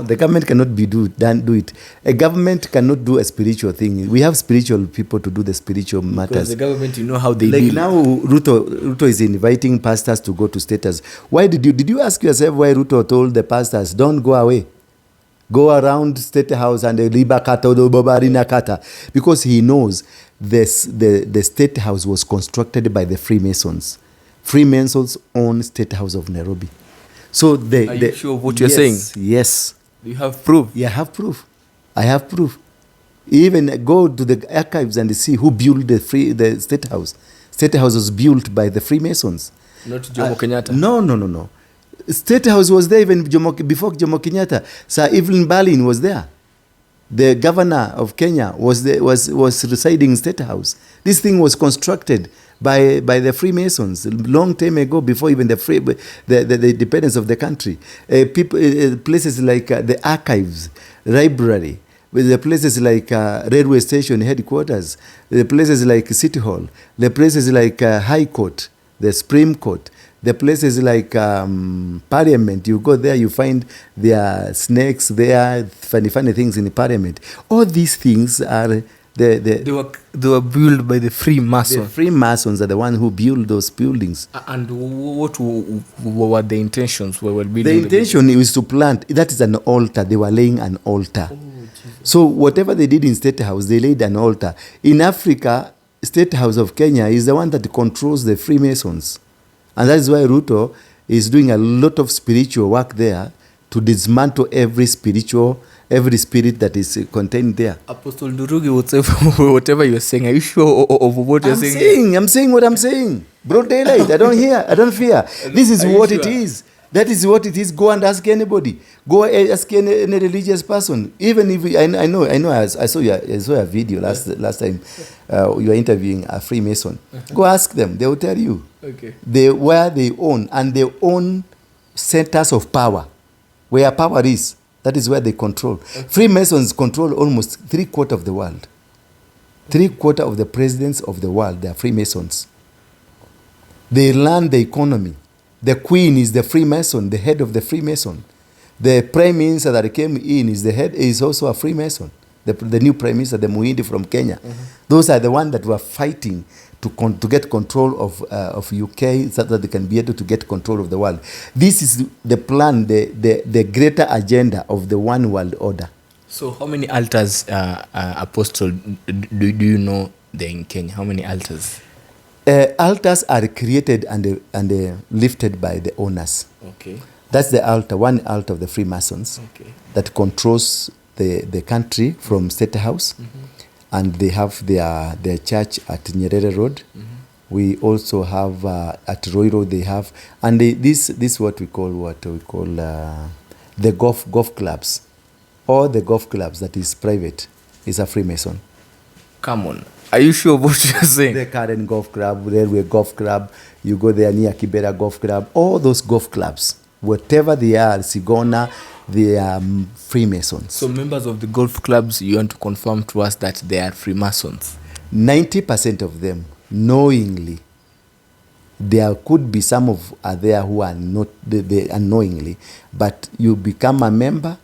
The government cannot do it. A government cannot do a spiritual thing. We have spiritual people to do the spiritual matters. Because the government, you know how they like deal. Now, Ruto is inviting pastors to go to State House. Why did you ask yourself why Ruto told the pastors, don't go away? Go around State House and the Liba Kata, Bobarina Kata. Because he knows the State House was constructed by the Freemasons. Freemasons own State House of Nairobi. So Are you sure of what you're saying? Yes. Do you have proof? Yeah, I have proof. Even go to the archives and see who built the State House. State House was built by the Freemasons. Not Jomo Kenyatta? No. State House was there even before Jomo Kenyatta. Sir Evelyn Berlin was there. The governor of Kenya was residing in State House. This thing was constructed by the Freemasons long time ago, before even the independence of the country. Places like the archives, library, with the places like railway station headquarters, the places like City Hall, the places like High Court, the Supreme Court, the places like Parliament. You go there, you find there are snakes there, funny things in the Parliament. All these things are they were built by the Freemasons. The Freemasons are the ones who build those buildings. And what were the intentions? The intention is to plant. That is an altar. They were laying an altar. So whatever they did in State House, they laid an altar. In Africa, State House of Kenya is the one that controls the Freemasons. And that is why Ruto is doing a lot of spiritual work there to dismantle every spirit that is contained there. Apostle Ndurugi, whatever you're saying, are you sure of what you're saying? I'm saying what I'm saying. Broad daylight. I don't fear. This is what it is. That is what it is. Go and ask anybody. Go ask any religious person. Even if I know. I saw a video last time. You were interviewing a Freemason. Go ask them. They will tell you. Okay. Where they own, and they own centers of power. Where power is, that is where they control. Okay. Freemasons control almost 3/4 of the world. 3/4 of the presidents of the world, they are Freemasons. They run the economy. The queen is the Freemason, the head of the Freemason. The prime minister that came in is also a Freemason. The new prime minister, the Muhindi from Kenya. Mm-hmm. Those are the ones that were fighting to get control of UK, so that they can be able to get control of the world. This is the plan, the greater agenda of the one world order. So how many altars, Apostle, do you know there in Kenya? How many altars? Altars are created and lifted by the owners. Okay. That's the altar, one altar of the Freemasons, okay, that controls the country from State House. Mm-hmm. And they have their church at Nyerere Road. Mm-hmm. We also have at Roy Road they have, and this what we call the golf clubs. All the golf clubs that is private is a Freemason. Come on. Are you sure what you're saying? The Karen Golf Club, Railway Golf Club, you go there near Kibera Golf Club, all those golf clubs, whatever they are, Sigona, they are Freemasons. So members of the golf clubs, you want to confirm to us that they are Freemasons? 90% of them, knowingly. There could be some there who are not they unknowingly, but you become a member.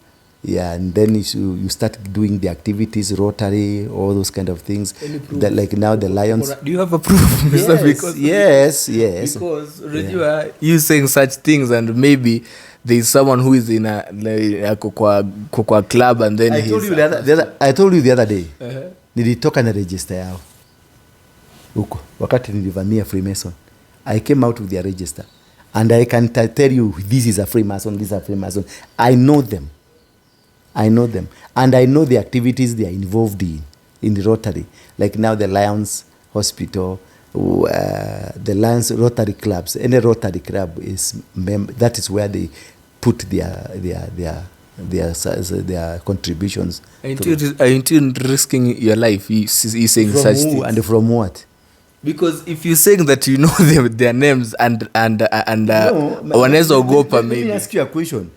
Yeah, and then you start doing the activities, Rotary, all those kind of things. That, like now the Lions. Do you have a proof, Mr. Yes. Because you saying such things, and maybe there's someone who is in a Cocoa club, and then I told you the other day. Nilitoka na register yao huko wakati nilivamia Freemason. I came out with their register, and I can tell you this is a Freemason, this is a Freemason. I know them, and I know the activities they are involved in the Rotary. Like now the Lions Hospital, the Lions Rotary clubs. Any Rotary club that is where they put their contributions. Are you risking your life? He's saying from such who things. And from what? Because if you're saying that you know their names and wanaweza ogopa, maybe. Let me ask you a question.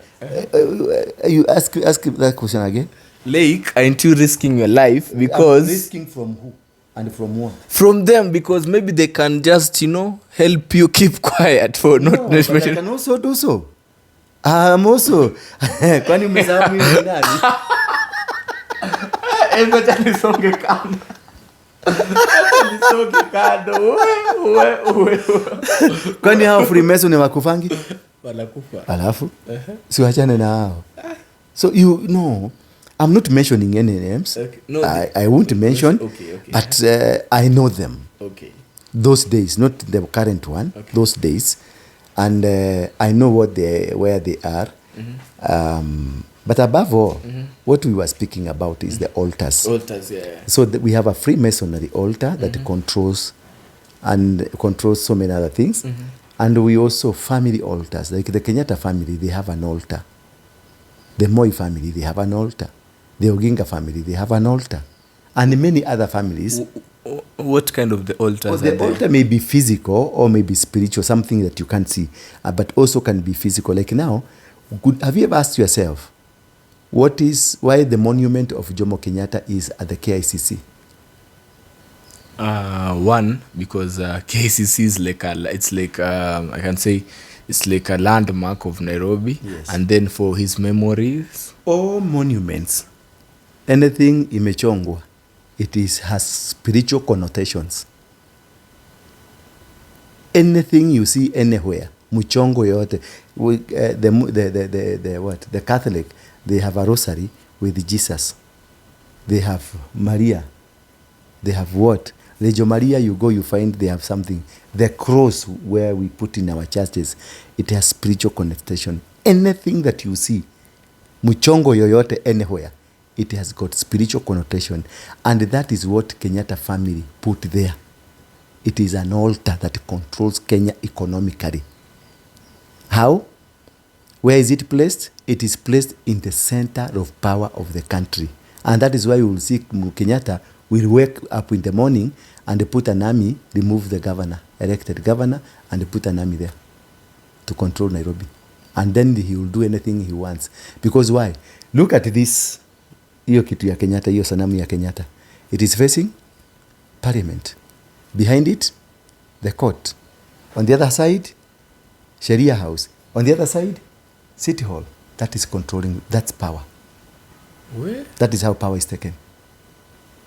You ask that question again. Like, aren't you risking your life? Because I'm risking from who and from what? From them, because maybe they can just help you keep quiet for not. But I can also do so. Also kwani umesahau mimi ni nani? Ngoja nisonge kando. Nisonge kando. Uwe. Kwani hao Freemason wakufangi? Wanakufa. Alafu si wachane na hao. So you know, I'm not mentioning any names. Okay. No, I won't mention. Okay. But I know them. Okay. Those days, not the current one. Okay. Those days, and I know where they are. But above all, what we were speaking about is the altars. Altars, yeah. So we have a Freemasonry altar that controls so many other things. And we also family altars. Like the Kenyatta family, they have an altar. The Moi family, they have an altar. The Oginga family, they have an altar. And many other families. What kind of the altars The altar may be physical or may be spiritual, something that you can't see, but also can be physical. Like now, have you ever asked yourself, why the monument of Jomo Kenyatta is at the KICC? One, because KCC is like I can say it's like a landmark of Nairobi. Yes. And then for his memories. All monuments, anything imechongwa, has spiritual connotations. Anything you see anywhere, mchongo yote, the Catholic, they have a rosary with Jesus. They have Maria. They have what? Legio Maria, you go, you find they have something. The cross where we put in our churches, it has spiritual connotation. Anything that you see, mchongo yoyote anywhere, it has got spiritual connotation. And that is what Kenyatta family put there. It is an altar that controls Kenya economically. How? Where is it placed? It is placed in the center of power of the country. And that is why you will see Kenyatta will wake up in the morning and put an army, remove the governor, elected governor, and put an army there to control Nairobi. And then he will do anything he wants. Because why? Look at this. Hiyo kitu ya Kenyatta, hiyo sanamu ya Kenyatta. It is facing parliament. Behind it, the court. On the other side, Sharia house. On the other side, City Hall. That is controlling, that's power. Where? That is how power is taken.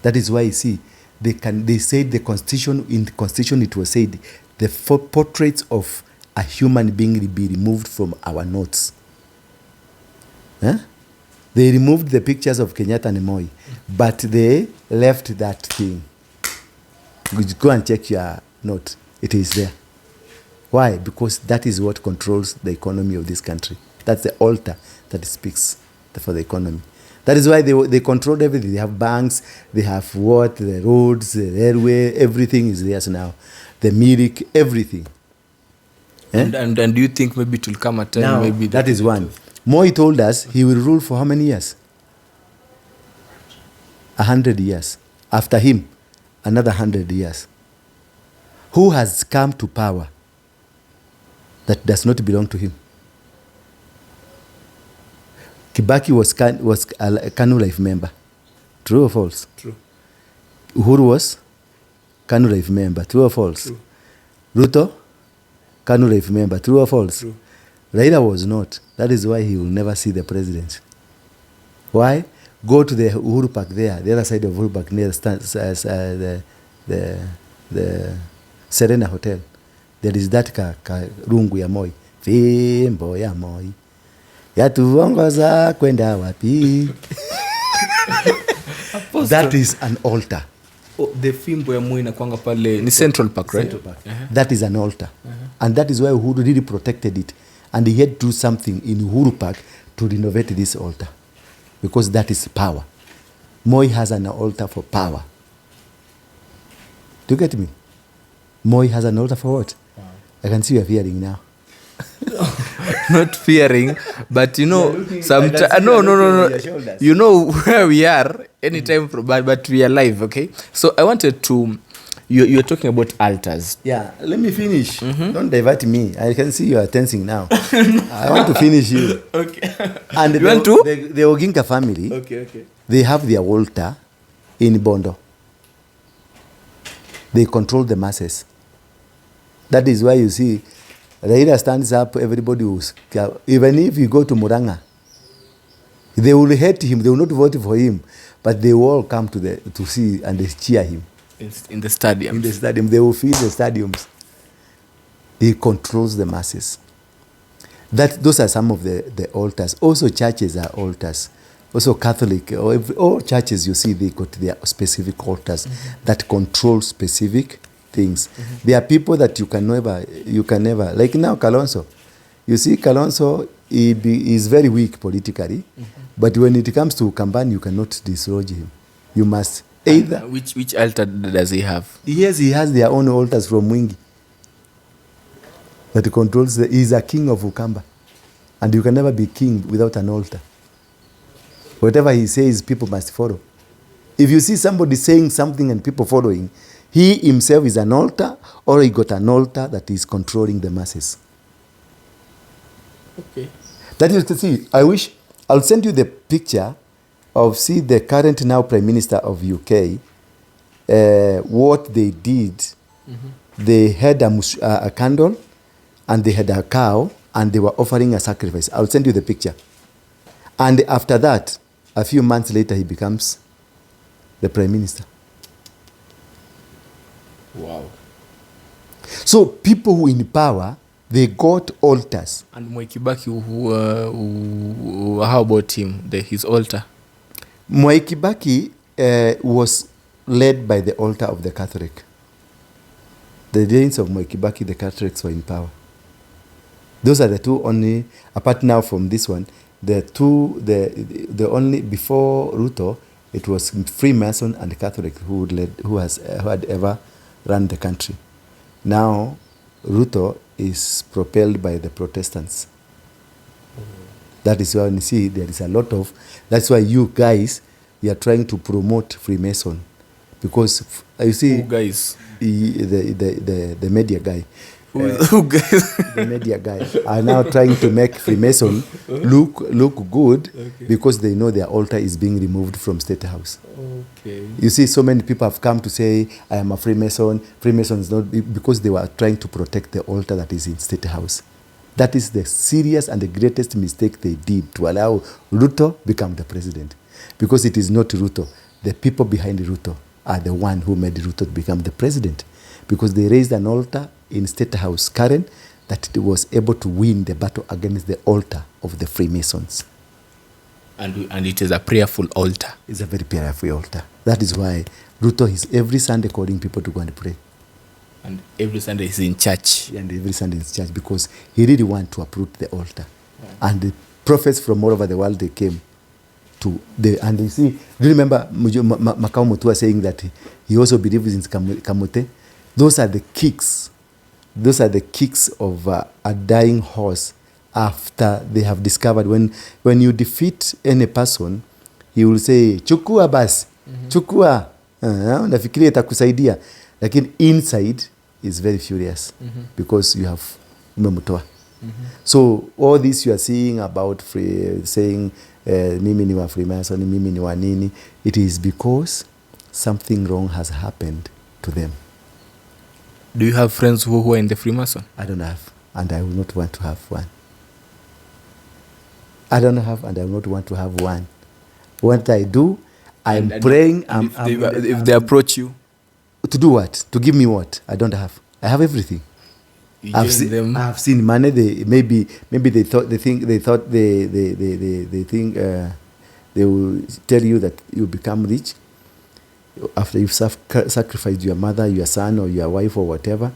That is why you see, they said the constitution, in the constitution it was said, the portraits of a human being will be removed from our notes. Huh? They removed the pictures of Kenyatta and Moi, but they left that thing. Go and check your note. It is there. Why? Because that is what controls the economy of this country. That's the altar that speaks for the economy. That is why they control everything. They have banks, they have what, the roads, the railway, everything is theirs now. The milk, everything. And do you think maybe it will come a time? Now, maybe that is one. Moi told us he will rule for how many years? 100 years. After him, another 100 years. Who has come to power that does not belong to him? Kibaki was a KANU Life member. True or false? True. Uhuru was KANU Life member. True or false? True. Ruto, KANU Life member. True or false? True. Raila was not. That is why he will never see the president. Why? Go to the Uhuru Park there, the other side of Uhuru Park, near the Serena Hotel. There is that rungu ya Moi. Fimbo ya Moi. Yatuongoza kwenda wapi? That is an altar. Oh, the fimbo ya Moi inakuanga pale ni Central Park, right? Central Park. That is an altar. And that is why Uhuru really protected it. And he had to do something in Uhuru Park to renovate this altar. Because that is power. Moi has an altar for power. Do you get me? Moi has an altar for what? Wow. I can see you are fearing now. Not fearing, but you know, sometimes no. You know where we are anytime, but we are live, okay? So I wanted to. You're talking about altars. Yeah, let me finish. Don't divert me. I can see you are tensing now. I want to finish you. Okay. And you want to? The Oginga family, Okay. They have their altar in Bondo. They control the masses. That is why you see Raila stands up, everybody will, even if you go to Muranga, they will hate him, they will not vote for him, but they will all come to see and they cheer him. In the stadium. In the stadium, they will fill the stadiums. He controls the masses. Those are some of the altars. Also churches are altars. Also Catholic, all churches you see, they got their specific altars that control specific things. There are people that you can never, like now Kalonzo. You see Kalonzo, he is very weak politically, but when it comes to Kambani, you cannot dislodge him. You must either... Which altar does he have? Yes, he has their own altars from Mungiki that controls, he's a king of Ukamba. And you can never be king without an altar. Whatever he says, people must follow. If you see somebody saying something and people following, he himself is an altar, or he got an altar that is controlling the masses. Okay. That is to see, I'll send you the picture of, see the current now Prime Minister of UK, what they did. They had a candle, and they had a cow, and they were offering a sacrifice. I'll send you the picture. And after that, a few months later, he becomes the Prime Minister. Wow. So people who in power, they got altars. And Mwai Kibaki, how about him, his altar? Mwai Kibaki was led by the altar of the Catholic. The days of Mwai Kibaki, the Catholics were in power. Those are the two only, apart now from this one, the only, before Ruto, it was Freemason and Catholic who had ever run the country. Now, Ruto is propelled by the Protestants. That is why you see there is a lot of, that's why you guys, you are trying to promote Freemason. Because you see, who guys? The media guy. Who guys? The media guys are now trying to make Freemason look good, because they know their altar is being removed from State House. Okay. You see, so many people have come to say, I am a Freemason. Freemason is not, because they were trying to protect the altar that is in State House. That is the serious and the greatest mistake they did, to allow Ruto become the president. Because it is not Ruto. The people behind Ruto are the one who made Ruto become the president. Because they raised an altar in State House, Karen, that it was able to win the battle against the altar of the Freemasons. And it is a prayerful altar. It's a very prayerful altar. That is why Ruto is every Sunday calling people to go and pray. And every Sunday he's in church. And every Sunday in church, because he really wants to uproot the altar. And the prophets from all over the world, they came to and you see, do you remember Makao Mutua saying that he also believes in Kamote? Those are the kicks. Those are the kicks of a dying horse after they have discovered. When you defeat any person, he will say, chukua basi, chukua, nafikiria itakusaidia. Lakini inside is very furious, because you have umemtoa. So all this you are seeing about saying, mimi ni wa Freemason, mimi ni wa nini, it is because something wrong has happened to them. Do you have friends who are in the Freemason? I don't have, and I will not want to have one. I don't have, and I will not want to have one. What I do, I'm praying. If they approach you, to do what? To give me what? I don't have. I have everything. I've seen money. Maybe they think they will tell you that you become rich after you've sacrificed your mother, your son, or your wife, or whatever.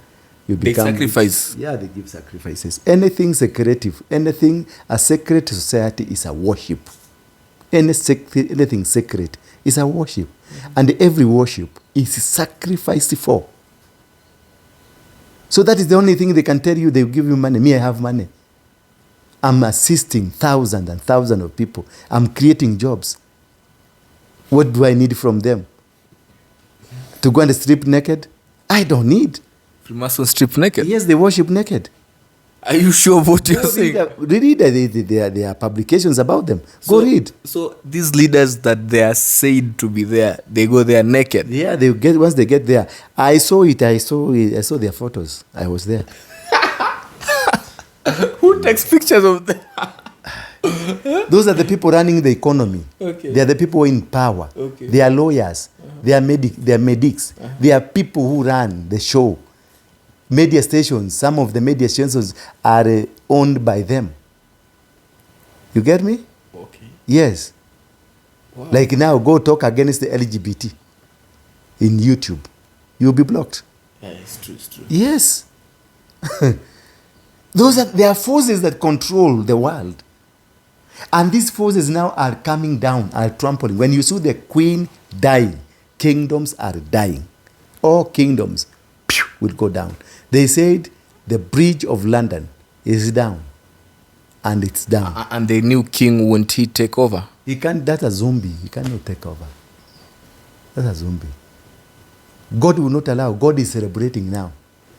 You become. They sacrifice. Rich. Yeah, they give sacrifices. Anything secretive, anything a sacred society is a worship. Anything sacred is a worship, and every worship is sacrificed for. So that is the only thing they can tell you. They will give you money. Me, I have money. I'm assisting thousands and thousands of people. I'm creating jobs. What do I need from them? To go and strip naked? I don't need. Freemason strip naked? Yes, they worship naked. Are you sure of what you're saying? Read there are publications about them. Go read. So these leaders that they are said to be there, they go there naked. Yeah, once they get there. I saw it. I saw their photos. I was there. Who takes pictures of them? Those are the people running the economy. Okay. They are the people in power. Okay. They are lawyers. They are medics. They are people who run the show. Media stations, some of the media stations are owned by them. You get me? Okay. Yes. Wow. Like now, go talk against the LGBT in YouTube. You'll be blocked. Yeah, it's true, it's true. Yes. There are forces that control the world. And these forces now are coming down, are trampling. When you see the queen dying, kingdoms are dying. All kingdoms will go down. They said the bridge of London is down. And it's down. And the new king, won't he take over? He can't, that's a zombie. He cannot take over. That's a zombie. God will not allow. God is celebrating now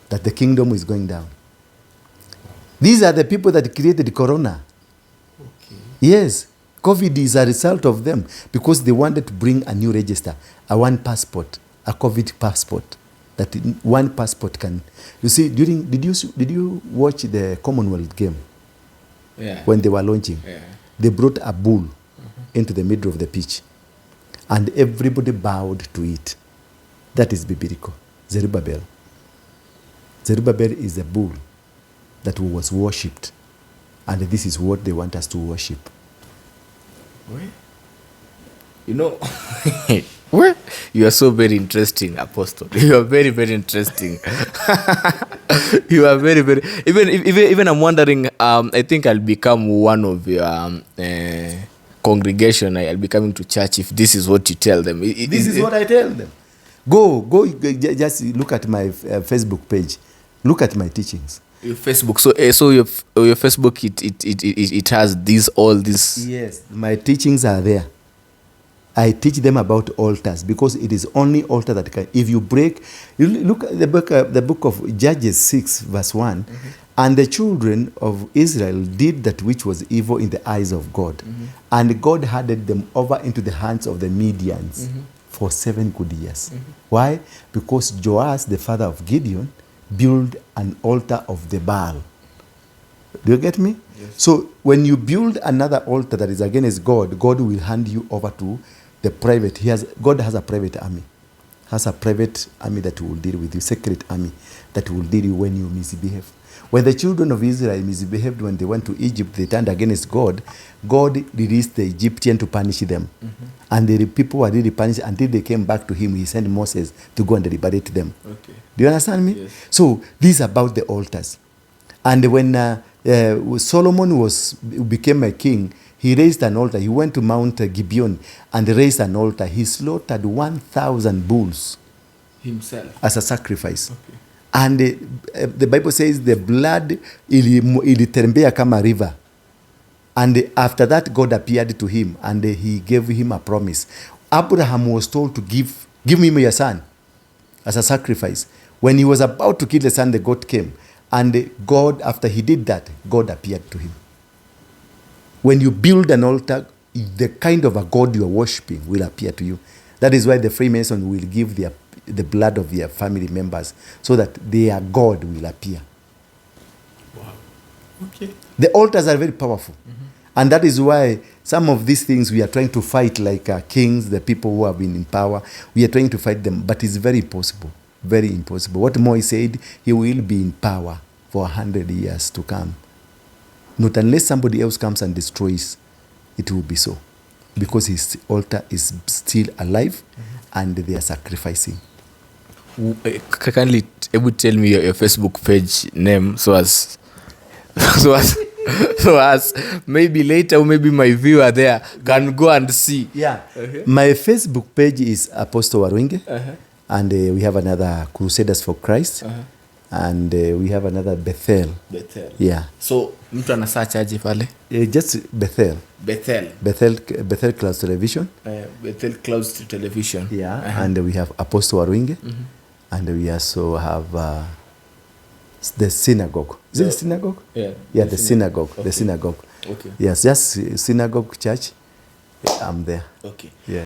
that the kingdom is going down. These are the people that created Corona. Okay. Yes. COVID is a result of them because they wanted to bring a new register, a one passport, a COVID passport. That one passport can. You see, did you watch the Commonwealth game? Yeah. When they were launching? Yeah. They brought a bull into the middle of the pitch. And everybody bowed to it. That is biblical. Zerubbabel. Zerubbabel is a bull that was worshipped. And this is what they want us to worship. Where? You know, where? You are so very interesting, Apostle. You are very, very interesting. You are very, very. Even I'm wondering. I think I'll become one of your congregation. I'll be coming to church if this is what you tell them. This is what I tell them. Go. Just look at my Facebook page. Look at my teachings. Your Facebook. So your Facebook it has all these. Yes, my teachings are there. I teach them about altars because it is only altar that can. If you break, you look at the book of Judges 6 verse 1, and the children of Israel did that which was evil in the eyes of God, and God handed them over into the hands of the Midians for 7 good years. Why? Because Joash, the father of Gideon, built an altar of the Baal. Do you get me? Yes. So when you build another altar that is against God, God will hand you over to the private. God has a private army. Has a private army that will deal with you, secret army that will deal with you when you misbehave. When the children of Israel misbehaved when they went to Egypt, they turned against God. God released the Egyptian to punish them. And the people were really punished until they came back to him. He sent Moses to go and liberate them. Okay. Do you understand me? Yes. So this is about the altars. And when Solomon became a king, he raised an altar. He went to Mount Gibeon and raised an altar. He slaughtered 1,000 bulls himself as a sacrifice. Okay. And the Bible says the blood ilitembea kama river. And after that, God appeared to him and he gave him a promise. Abraham was told to give me your son as a sacrifice. When he was about to kill the son, the goat came. And God, after he did that, God appeared to him. When you build an altar, the kind of a God you are worshiping will appear to you. That is why the Freemasons will give the blood of their family members so that their God will appear. Wow. Okay. The altars are very powerful. And that is why some of these things we are trying to fight, like kings, the people who have been in power, we are trying to fight them, but it's very impossible. Very impossible. What Moise said, he will be in power for 100 years to come. Not unless somebody else comes and destroys, it will be so. Because his altar is still alive and they are sacrificing. Kindly able to tell me your Facebook page name so as maybe later, maybe my viewer there can go and see. Yeah. My Facebook page is Apostle Waruinge. And we have another Crusaders for Christ. And we have another Bethel. Yeah. So mtu ana search aje pale? Just Bethel. Bethel Clouds Television. Bethel Clouds Television. Yeah. And we have Apostle Waruinge. And we also have the synagogue. Is it the synagogue? Yeah, the synagogue. Okay. The synagogue. Okay. Yes, just synagogue church. I'm there. Okay. Yeah.